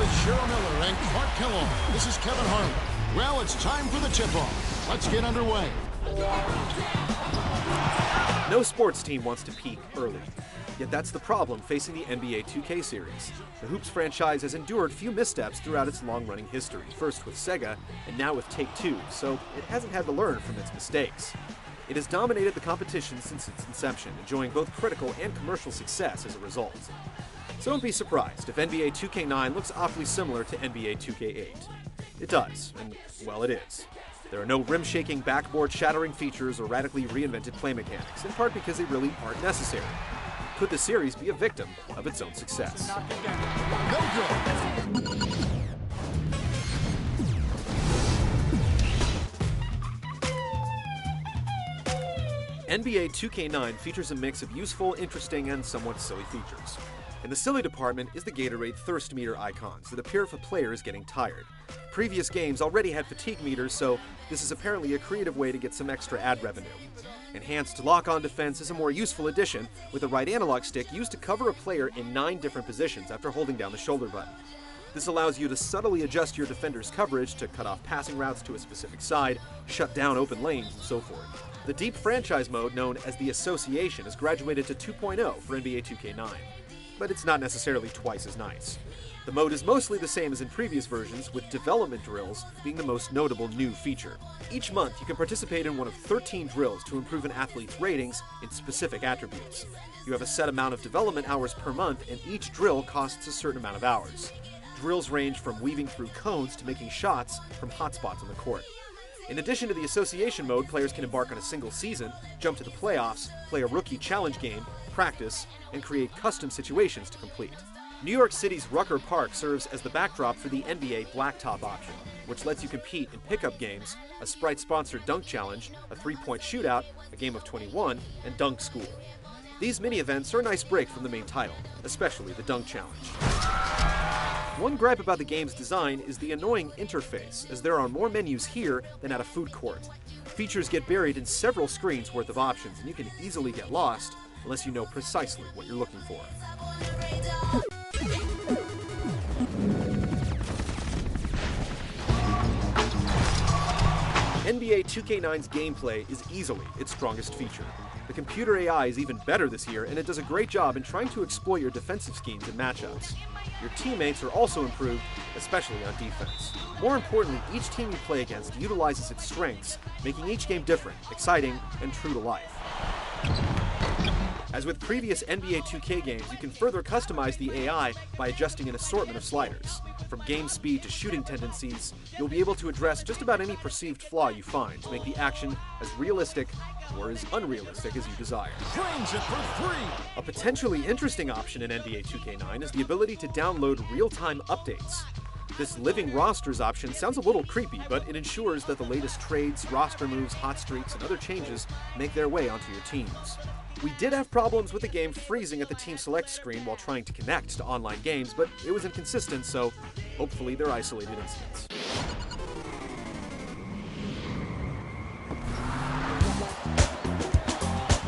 with Cheryl Miller and Clark Kellogg. This is Kevin Harlan. Well, it's time for the tip-off. Let's get underway. No sports team wants to peak early. Yet that's the problem facing the NBA 2K series. The Hoops franchise has endured few missteps throughout its long-running history, first with Sega, and now with Take-Two, so it hasn't had to learn from its mistakes. It has dominated the competition since its inception, enjoying both critical and commercial success as a result. So don't be surprised if NBA 2K9 looks awfully similar to NBA 2K8. It does, and well, it is. There are no rim-shaking, backboard-shattering features or radically reinvented play mechanics, in part because they really aren't necessary. Could the series be a victim of its own success? NBA 2K9 features a mix of useful, interesting, and somewhat silly features. In the silly department is the Gatorade thirst meter icons that appear if a player is getting tired. Previous games already had fatigue meters, so this is apparently a creative way to get some extra ad revenue. Enhanced lock-on defense is a more useful addition, with the right analog stick used to cover a player in 9 different positions after holding down the shoulder button. This allows you to subtly adjust your defender's coverage to cut off passing routes to a specific side, shut down open lanes, and so forth. The deep franchise mode, known as the Association, has graduated to 2.0 for NBA 2K9, but it's not necessarily twice as nice. The mode is mostly the same as in previous versions, with development drills being the most notable new feature. Each month, you can participate in one of 13 drills to improve an athlete's ratings in specific attributes. You have a set amount of development hours per month, and each drill costs a certain amount of hours. Drills range from weaving through cones to making shots from hotspots on the court. In addition to the Association mode, players can embark on a single season, jump to the playoffs, play a rookie challenge game, practice, and create custom situations to complete. New York City's Rucker Park serves as the backdrop for the NBA Blacktop option, which lets you compete in pickup games, a Sprite-sponsored dunk challenge, a three-point shootout, a game of 21, and dunk school. These mini-events are a nice break from the main title, especially the dunk challenge. One gripe about the game's design is the annoying interface, as there are more menus here than at a food court. Features get buried in several screens worth of options, and you can easily get lost unless you know precisely what you're looking for. NBA 2K9's gameplay is easily its strongest feature. The computer AI is even better this year, and it does a great job in trying to exploit your defensive schemes and matchups. Your teammates are also improved, especially on defense. More importantly, each team you play against utilizes its strengths, making each game different, exciting, and true to life. As with previous NBA 2K games, you can further customize the AI by adjusting an assortment of sliders. From game speed to shooting tendencies, you'll be able to address just about any perceived flaw you find to make the action as realistic or as unrealistic as you desire. Drains it for 3. A potentially interesting option in NBA 2K9 is the ability to download real-time updates. This living rosters option sounds a little creepy, but it ensures that the latest trades, roster moves, hot streaks, and other changes make their way onto your teams. We did have problems with the game freezing at the team select screen while trying to connect to online games, but it was inconsistent, so hopefully they're isolated incidents.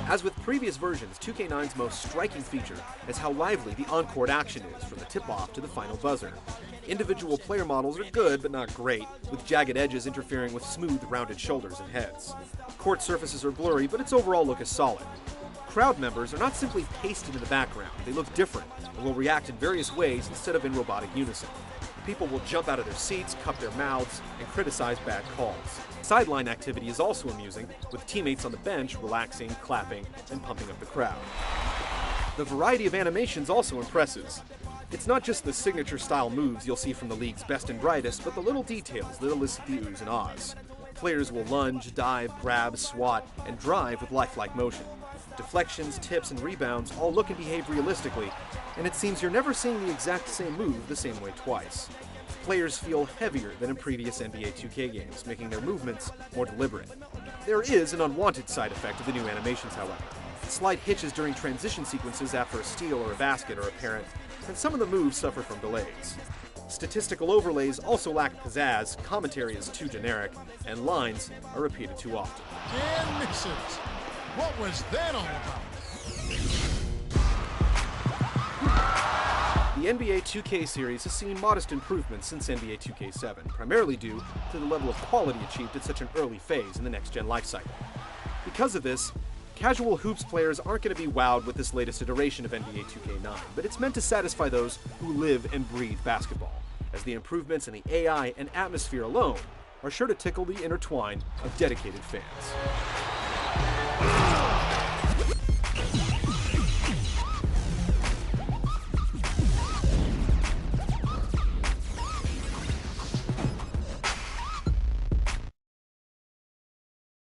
As with previous versions, 2K9's most striking feature is how lively the on-court action is, from the tip-off to the final buzzer. Individual player models are good, but not great, with jagged edges interfering with smooth, rounded shoulders and heads. Court surfaces are blurry, but its overall look is solid. Crowd members are not simply pasted in the background, they look different and will react in various ways instead of in robotic unison. People will jump out of their seats, cup their mouths, and criticize bad calls. Sideline activity is also amusing, with teammates on the bench relaxing, clapping, and pumping up the crowd. The variety of animations also impresses. It's not just the signature-style moves you'll see from the league's best and brightest, but the little details that elicit the oohs and ahs. Players will lunge, dive, grab, swat, and drive with lifelike motion. Deflections, tips, and rebounds all look and behave realistically, and it seems you're never seeing the exact same move the same way twice. Players feel heavier than in previous NBA 2K games, making their movements more deliberate. There is an unwanted side effect of the new animations, however. Slight hitches during transition sequences after a steal or a basket are apparent, and some of the moves suffer from delays. Statistical overlays also lack pizzazz, commentary is too generic, and lines are repeated too often. And misses. What was that all about? The NBA 2K series has seen modest improvements since NBA 2K7, primarily due to the level of quality achieved at such an early phase in the next-gen lifecycle. Because of this, casual hoops players aren't going to be wowed with this latest iteration of NBA 2K9, but it's meant to satisfy those who live and breathe basketball, as the improvements in the AI and atmosphere alone are sure to tickle the inner twine of dedicated fans.